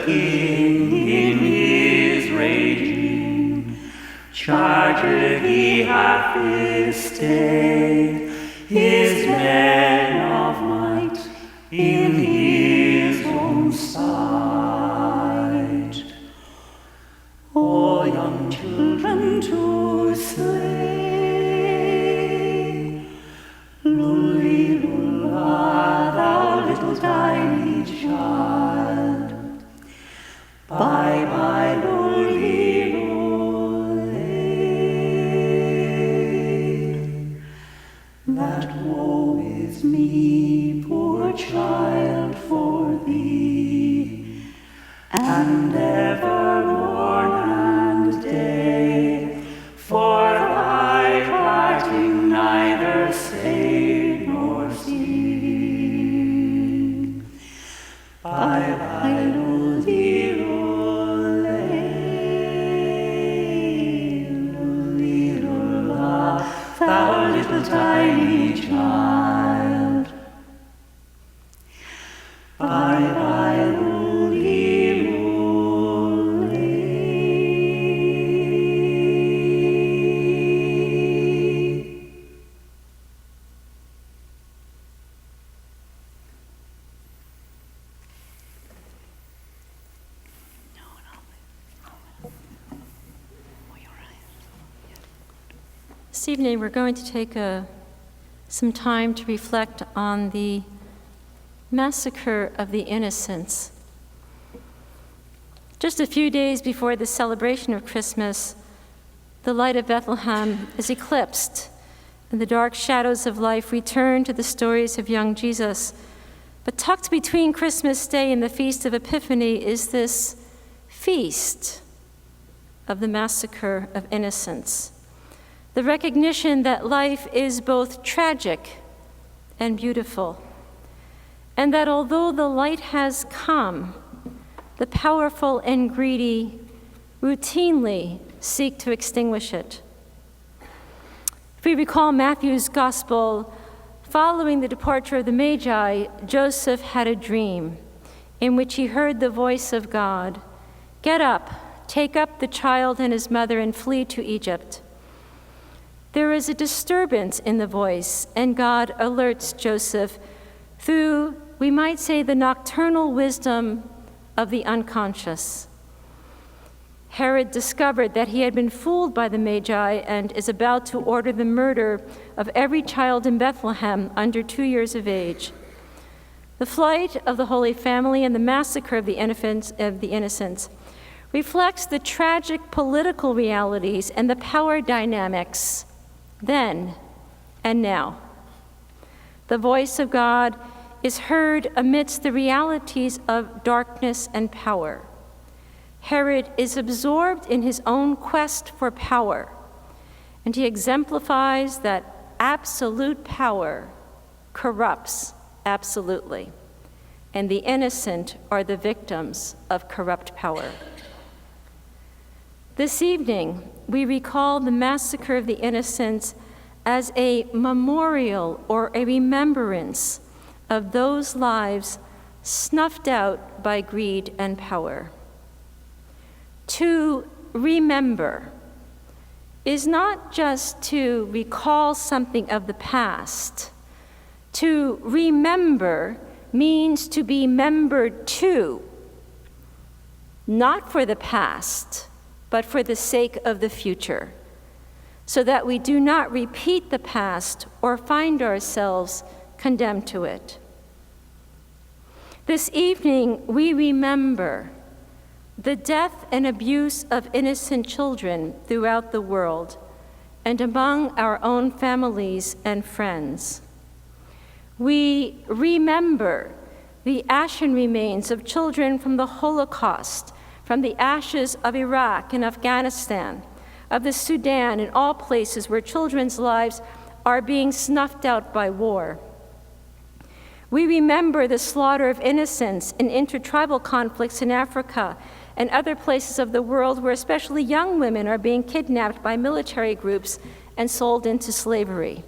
the king in his raging. Charger he hath this day his men of might in his own sight. O young children to slay, lully lulla, thou little tiny child. Bye bye, lully lulla. That woe is me, poor child, for thee, and evermore and day, for thy parting neither say nor see. Bye bye, lully lulla, lully lulla, thou little tiny child. Bye bye, lully lulla. This evening we're going to take some time to reflect on the massacre of the innocents. Just a few days before the celebration of Christmas, the light of Bethlehem is eclipsed, and the dark shadows of life return to the stories of young Jesus. But tucked between Christmas Day and the Feast of Epiphany is this feast of the massacre of innocents. The recognition that life is both tragic and beautiful, and that although the light has come, the powerful and greedy routinely seek to extinguish it. If we recall Matthew's gospel, following the departure of the Magi, Joseph had a dream in which he heard the voice of God, "Get up, take up the child and his mother and flee to Egypt." There is a disturbance in the voice, and God alerts Joseph through, we might say, the nocturnal wisdom of the unconscious. Herod discovered that he had been fooled by the Magi and is about to order the murder of every child in Bethlehem under 2 years of age. The flight of the Holy Family and the massacre of the innocents reflects the tragic political realities and the power dynamics then and now. The voice of God is heard amidst the realities of darkness and power. Herod is absorbed in his own quest for power, and he exemplifies that absolute power corrupts absolutely, and the innocent are the victims of corrupt power. This evening, we recall the massacre of the innocents as a memorial or a remembrance of those lives snuffed out by greed and power. To remember is not just to recall something of the past. To remember means to be membered to, not for the past, but for the sake of the future, so that we do not repeat the past or find ourselves condemned to it. This evening, we remember the death and abuse of innocent children throughout the world and among our own families and friends. We remember the ashen remains of children from the Holocaust, from the ashes of Iraq and Afghanistan, of the Sudan, and all places where children's lives are being snuffed out by war. We remember the slaughter of innocents in intertribal conflicts in Africa and other places of the world where especially young women are being kidnapped by military groups and sold into slavery.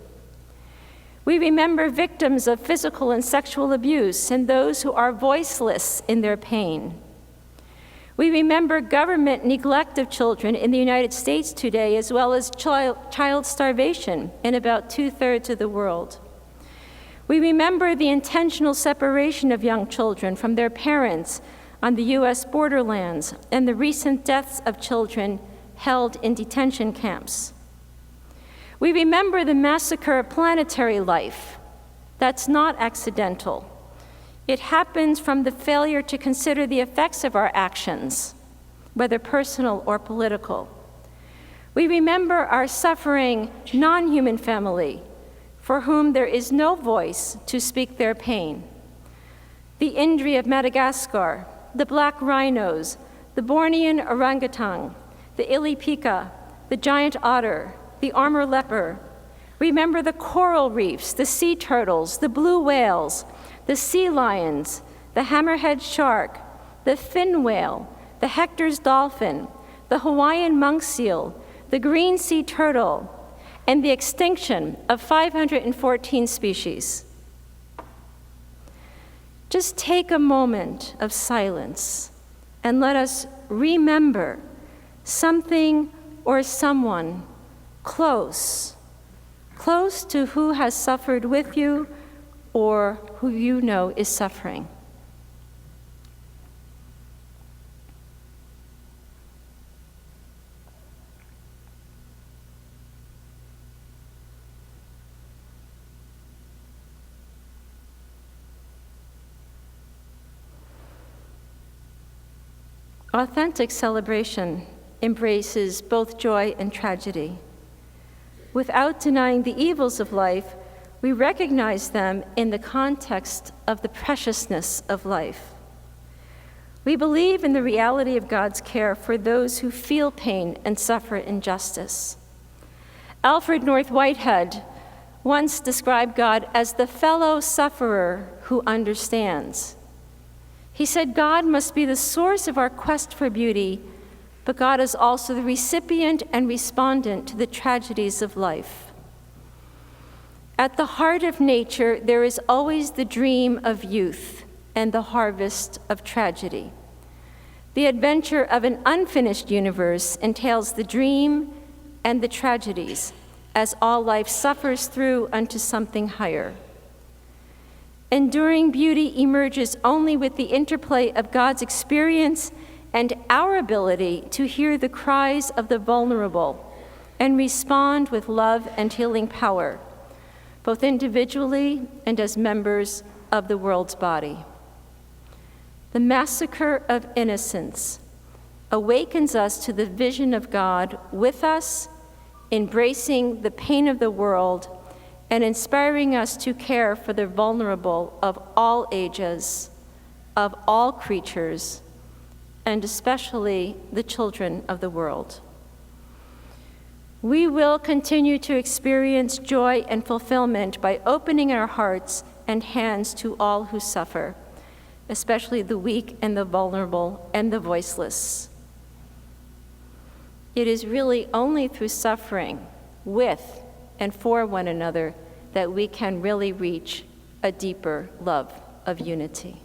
We remember victims of physical and sexual abuse and those who are voiceless in their pain. We remember government neglect of children in the United States today, as well as child starvation in about 2/3 of the world. We remember the intentional separation of young children from their parents on the U.S. borderlands and the recent deaths of children held in detention camps. We remember the massacre of planetary life. That's not accidental. It happens from the failure to consider the effects of our actions, whether personal or political. We remember our suffering non-human family, for whom there is no voice to speak their pain. The Indri of Madagascar, the black rhinos, the Bornean orangutan, the Ilipika, the giant otter, the armor leopard. Remember the coral reefs, the sea turtles, the blue whales, the sea lions, the hammerhead shark, the fin whale, the Hector's dolphin, the Hawaiian monk seal, the green sea turtle, and the extinction of 514 species. Just take a moment of silence and let us remember something or someone close to who has suffered with you or who you know is suffering. Authentic celebration embraces both joy and tragedy. Without denying the evils of life, we recognize them in the context of the preciousness of life. We believe in the reality of God's care for those who feel pain and suffer injustice. Alfred North Whitehead once described God as the fellow sufferer who understands. He said God must be the source of our quest for beauty, but God is also the recipient and respondent to the tragedies of life. At the heart of nature, there is always the dream of youth and the harvest of tragedy. The adventure of an unfinished universe entails the dream and the tragedies, as all life suffers through unto something higher. Enduring beauty emerges only with the interplay of God's experience and our ability to hear the cries of the vulnerable and respond with love and healing power, both individually and as members of the world's body. The massacre of innocence awakens us to the vision of God with us, embracing the pain of the world and inspiring us to care for the vulnerable of all ages, of all creatures, and especially the children of the world. We will continue to experience joy and fulfillment by opening our hearts and hands to all who suffer, especially the weak and the vulnerable and the voiceless. It is really only through suffering with and for one another that we can really reach a deeper love of unity.